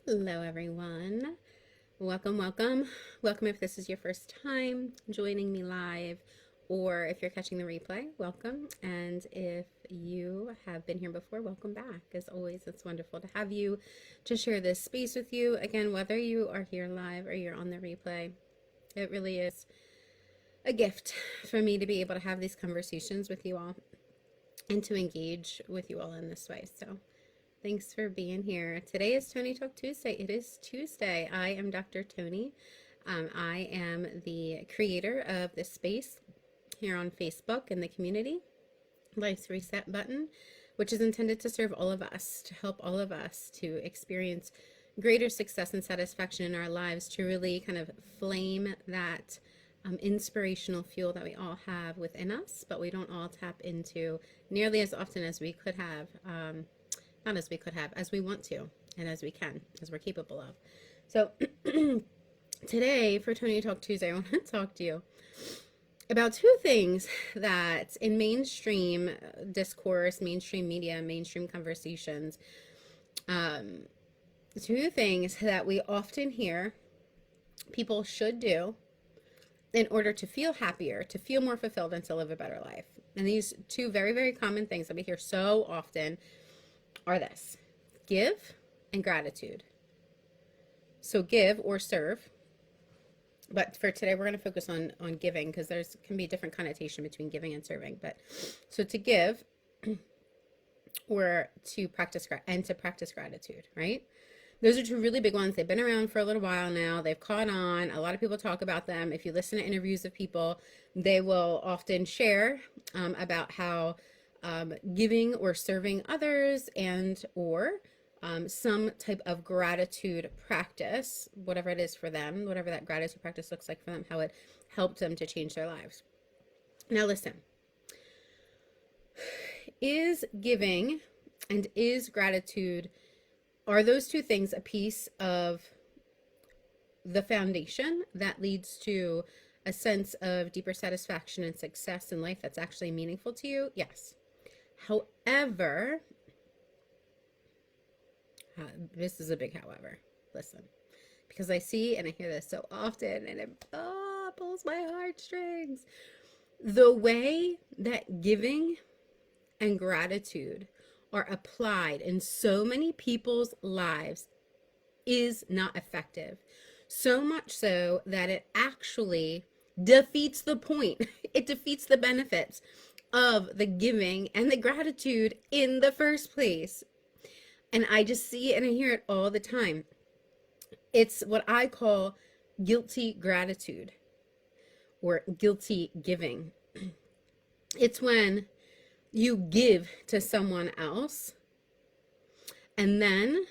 Hello, everyone. Welcome, welcome. Welcome if this is your first time joining me live, or if you're catching the replay, welcome. And if you have been here before, welcome back. As always, it's wonderful to have you, to share this space with you. Again, whether you are here live or you're on the replay, it really is a gift for me to be able to have these conversations with you all and to engage with you all in this way. So thanks for being here. Today is Toni Talk Tuesday. It is Tuesday. I am Dr. Toni. I am the creator of this space here on Facebook in the community, Life's Reset Button, which is intended to serve all of us, to help all of us to experience greater success and satisfaction in our lives, to really kind of flame that inspirational fuel that we all have within us, but we don't all tap into nearly as often as we could have. Not as we could have, as we want to, and as we can, as we're capable of. So today, for Toni Talk Tuesday, I want to talk to you about two things that in mainstream discourse, mainstream media, mainstream conversations, two things that we often hear people should do in order to feel happier, to feel more fulfilled, and to live a better life. And these two very, very common things that we hear so often are this: give and gratitude. So give or serve, but for today we're going to focus on giving, because there's can be a different connotation between giving and serving. But so to give or to practice gratitude, right? Those are two really big ones. They've been around for a little while now. They've caught on. A lot of people talk about them. If you listen to interviews of people, they will often share about how giving or serving others and or some type of gratitude practice, whatever it is for them, whatever that gratitude practice looks like for them, how it helped them to change their lives. Now listen, is giving and is gratitude, are those two things a piece of the foundation that leads to a sense of deeper satisfaction and success in life that's actually meaningful to you? Yes. However, this is a big however. Listen, because I see and I hear this so often, and it pulls my heartstrings. The way that giving and gratitude are applied in so many people's lives is not effective. So much so that it actually defeats the point. It defeats the benefits of the giving and the gratitude in the first place. And I just see it and I hear it all the time. It's what I call guilty gratitude or guilty giving. It's when you give to someone else and then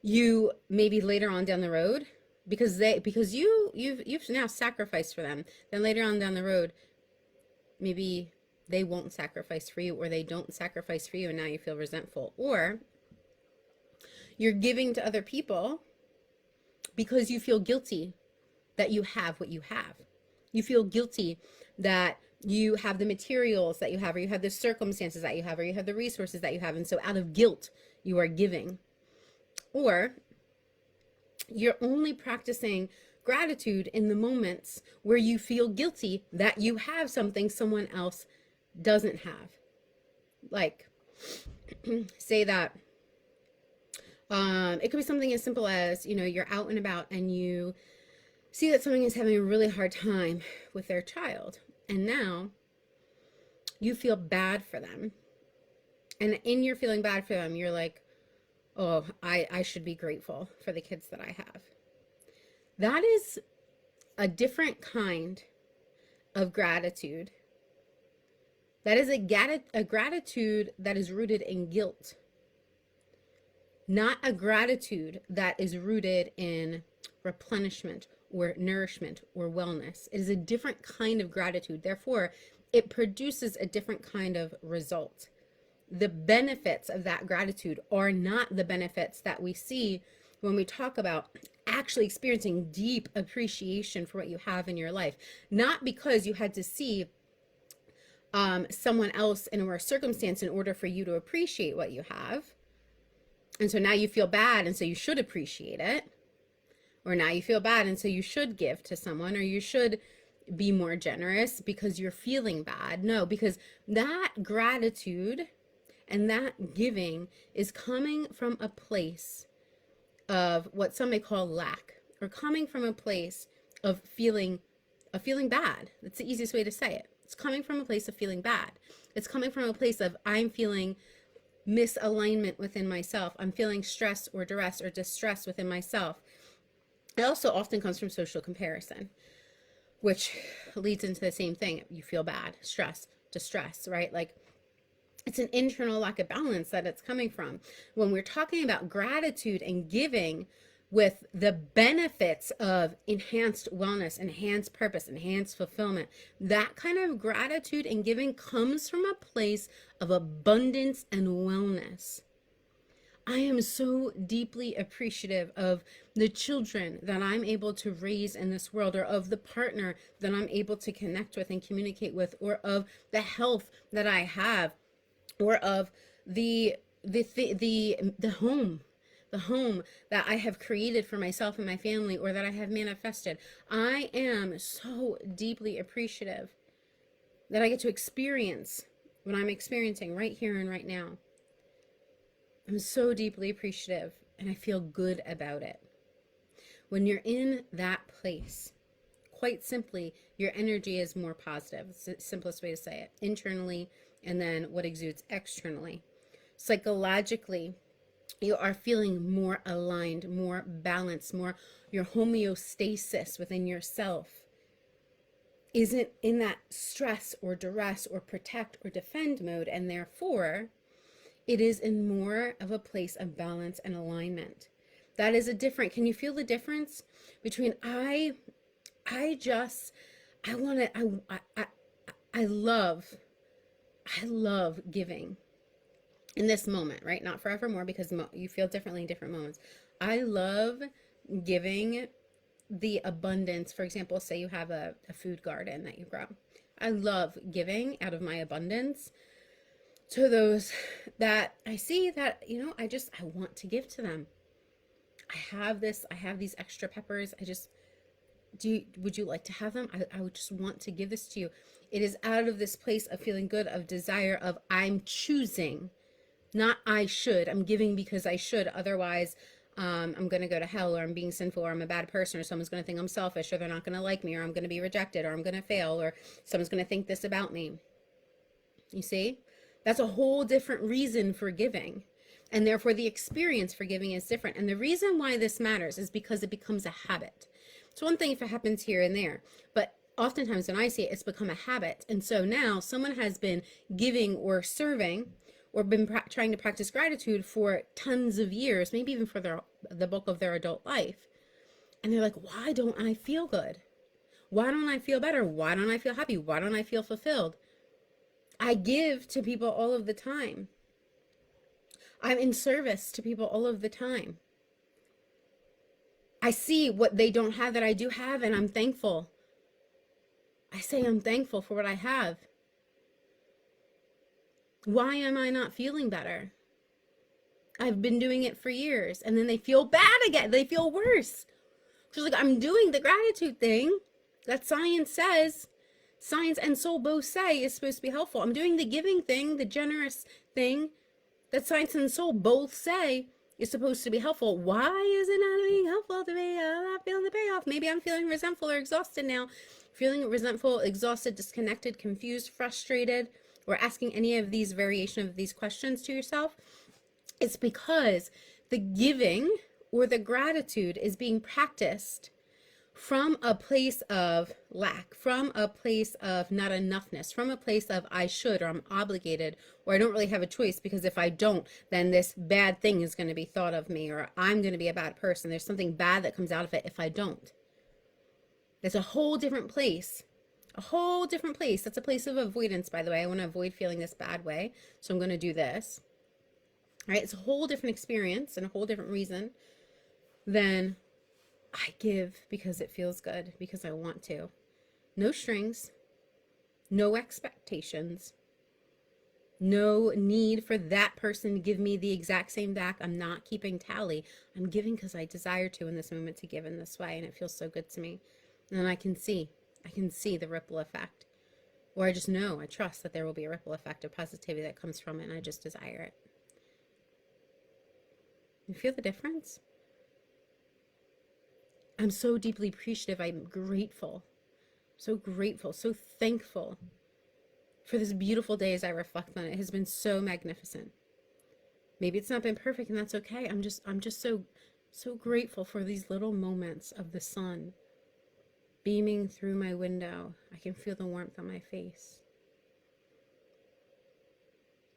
you maybe later on down the road, because you've now sacrificed for them, then later on down the road maybe they won't sacrifice for you, or they don't sacrifice for you, and now you feel resentful. Or you're giving to other people because you feel guilty that you have what you have. You feel guilty that you have the materials that you have, or you have the circumstances that you have, or you have the resources that you have, and so out of guilt you are giving. Or you're only practicing gratitude in the moments where you feel guilty that you have something someone else doesn't have. Like, say that it could be something as simple as, you're out and about and you see that someone is having a really hard time with their child, and now you feel bad for them. And in your feeling bad for them, you're like, oh, I should be grateful for the kids that I have. That is a different kind of gratitude. That is a gratitude that is rooted in guilt, not a gratitude that is rooted in replenishment or nourishment or wellness. It is a different kind of gratitude. Therefore, it produces a different kind of result. The benefits of that gratitude are not the benefits that we see when we talk about actually experiencing deep appreciation for what you have in your life. Not because you had to see someone else in a worse circumstance in order for you to appreciate what you have, And so now you feel bad, and so you should appreciate it. Or now you feel bad, and so you should give to someone, or you should be more generous because you're feeling bad. No, because that gratitude and that giving is coming from a place of what some may call lack, or coming from a place of feeling bad. That's the easiest way to say it. It's coming from a place of feeling bad. It's coming from a place of I'm feeling misalignment within myself. I'm feeling stress or duress or distress within myself. It also often comes from social comparison, which leads into the same thing. You feel bad, stress, distress, right? Like, it's an internal lack of balance that it's coming from. When we're talking about gratitude and giving with the benefits of enhanced wellness, enhanced purpose, enhanced fulfillment, that kind of gratitude and giving comes from a place of abundance and wellness. I am so deeply appreciative of the children that I'm able to raise in this world, or of the partner that I'm able to connect with and communicate with, or of the health that I have, or of the home, the home that I have created for myself and my family, or that I have manifested. I am so deeply appreciative that I get to experience what I'm experiencing right here and right now. I'm so deeply appreciative, and I feel good about it. When you're in that place, quite simply, your energy is more positive. It's the simplest way to say it. Internally, and then what exudes externally. Psychologically, you are feeling more aligned, more balanced, more your homeostasis within yourself isn't in that stress or duress or protect or defend mode, and therefore it is in more of a place of balance and alignment. That is a different, can you feel the difference between I love giving in this moment, right? Not forevermore, because you feel differently in different moments. I love giving the abundance. For example, say you have a food garden that you grow. I love giving out of my abundance to those that I see that, I want to give to them. I have these extra peppers. Would you like to have them? I would just want to give this to you. It is out of this place of feeling good, of desire, of I'm choosing, not I should. I'm giving because I should. Otherwise, I'm going to go to hell, or I'm being sinful, or I'm a bad person, or someone's going to think I'm selfish, or they're not going to like me, or I'm going to be rejected, or I'm going to fail, or someone's going to think this about me. You see? That's a whole different reason for giving. And therefore, the experience for giving is different. And the reason why this matters is because it becomes a habit. It's one thing if it happens here and there, but oftentimes when I see it, it's become a habit. And so now someone has been giving or serving or been trying to practice gratitude for tons of years, maybe even for the bulk of their adult life. And they're like, why don't I feel good? Why don't I feel better? Why don't I feel happy? Why don't I feel fulfilled? I give to people all of the time. I'm in service to people all of the time. I see what they don't have that I do have, and I'm thankful. I say I'm thankful for what I have. Why am I not feeling better? I've been doing it for years, and then they feel bad again. They feel worse. She's like, I'm doing the gratitude thing that science says, science and soul both say is supposed to be helpful. I'm doing the giving thing, the generous thing that science and soul both say is supposed to be helpful. Why is it not being helpful to me? I'm not feeling the payoff. Maybe I'm feeling resentful or exhausted now. Feeling resentful, exhausted, disconnected, confused, frustrated, or asking any of these variation of these questions to yourself. It's because the giving or the gratitude is being practiced from a place of lack, from a place of not enoughness, from a place of I should, or I'm obligated, or I don't really have a choice, because if I don't, then this bad thing is going to be thought of me, or I'm going to be a bad person. There's something bad that comes out of it if I don't. It's a whole different place. A whole different place. That's a place of avoidance, by the way. I want to avoid feeling this bad way, so I'm going to do this. All right, it's a whole different experience and a whole different reason than I give because it feels good, because I want to. No strings, no expectations, No need for that person to give me the exact same back. I'm not keeping tally. I'm giving because I desire to in this moment, to give in this way. And it feels so good to me. And I can see the ripple effect. Or I just know, I trust that there will be a ripple effect of positivity that comes from it, and I just desire it. You feel the difference? I'm so deeply appreciative. I'm grateful. So grateful, so thankful for this beautiful day as I reflect on it. It has been so magnificent. Maybe it's not been perfect, and that's okay. I'm just so grateful for these little moments of the sun beaming through my window. I can feel the warmth on my face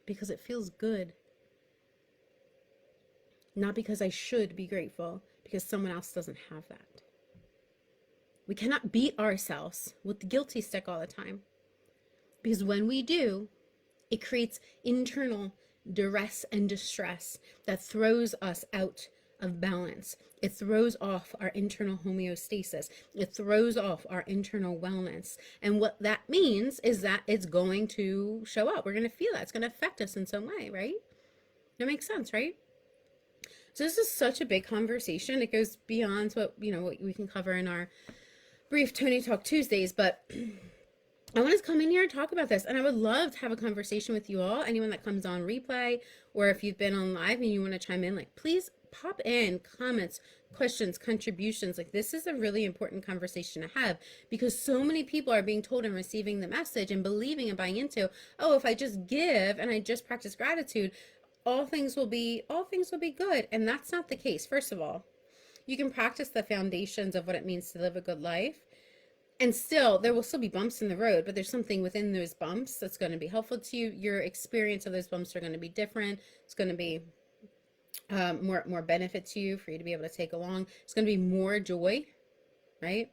because it feels good. Not because I should be grateful, because someone else doesn't have that. We cannot beat ourselves with the guilty stick all the time, because when we do, it creates internal duress and distress that throws us out of balance. It throws off our internal homeostasis. It throws off our internal wellness. And what that means is that it's going to show up. We're going to feel that. It's going to affect us in some way, right? That makes sense, right? So this is such a big conversation. It goes beyond what we can cover in our brief Toni Talk Tuesdays, but I want to come in here and talk about this, and I would love to have a conversation with you all. Anyone that comes on replay, or if you've been on live and you want to chime in, like, please pop in comments, questions, contributions. Like, this is a really important conversation to have, because so many people are being told and receiving the message and believing and buying into, oh, if I just give and I just practice gratitude, all things will be good. And that's not the case. First of all, you can practice the foundations of what it means to live a good life, and still, there will still be bumps in the road, but there's something within those bumps that's going to be helpful to you. Your experience of those bumps are going to be different. It's going to be more benefit to you for you to be able to take along. It's going to be more joy, right?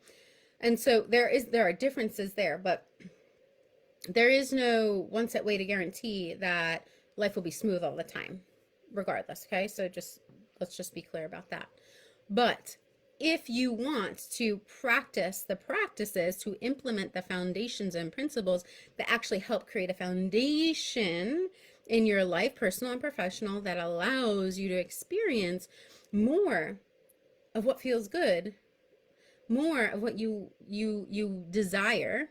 And so there are differences there, but there is no one set way to guarantee that life will be smooth all the time, regardless. Okay, so let's just be clear about that. But if you want to practice the practices to implement the foundations and principles that actually help create a foundation in your life, personal and professional, that allows you to experience more of what feels good, more of what you desire,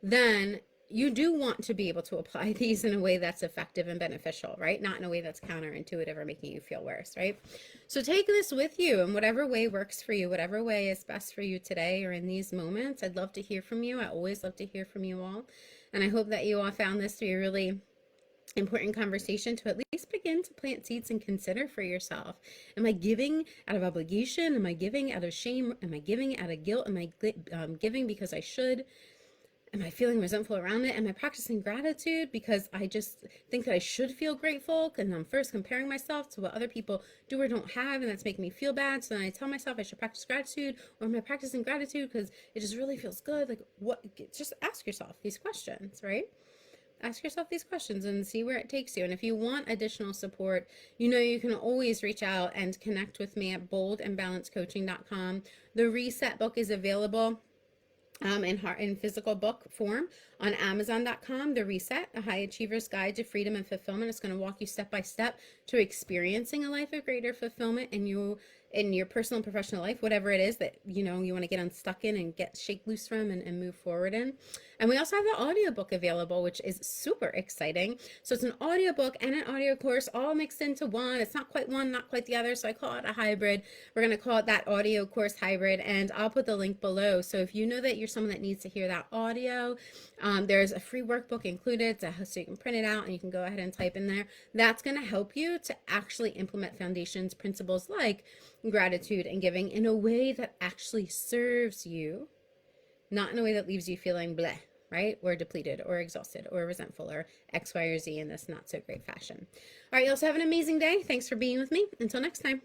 then you do want to be able to apply these in a way that's effective and beneficial, right? Not in a way that's counterintuitive or making you feel worse, right? So take this with you in whatever way works for you, whatever way is best for you today or in these moments. I'd love to hear from you. I always love to hear from you all. And I hope that you all found this to be a really important conversation to at least begin to plant seeds and consider for yourself. Am I giving out of obligation? Am I giving out of shame? Am I giving out of guilt? Am I giving because I should? Am I feeling resentful around it? Am I practicing gratitude because I just think that I should feel grateful and I'm first comparing myself to what other people do or don't have, and that's making me feel bad, so then I tell myself I should practice gratitude? Or am I practicing gratitude because it just really feels good? Like, what? Just ask yourself these questions, right? Ask yourself these questions and see where it takes you. And if you want additional support, you can always reach out and connect with me at boldandbalancecoaching.com. The Reset book is available in physical book form on Amazon.com. The Reset, A High Achiever's Guide to Freedom and Fulfillment. It's going to walk you step by step to experiencing a life of greater fulfillment in your personal and professional life, whatever it is that you want to get unstuck in and shake loose from and move forward in. And we also have the audiobook available, which is super exciting. So it's an audiobook and an audio course all mixed into one. It's not quite one, not quite the other, so I call it a hybrid. We're going to call it that audio course hybrid, and I'll put the link below. So if you know that you're someone that needs to hear that audio, there's a free workbook included, so you can print it out and you can go ahead and type in there. That's going to help you to actually implement foundations, principles like gratitude and giving in a way that actually serves you, not in a way that leaves you feeling bleh, right? Or depleted or exhausted or resentful or X, Y, or Z in this not so great fashion. All right, you also have an amazing day. Thanks for being with me. Until next time.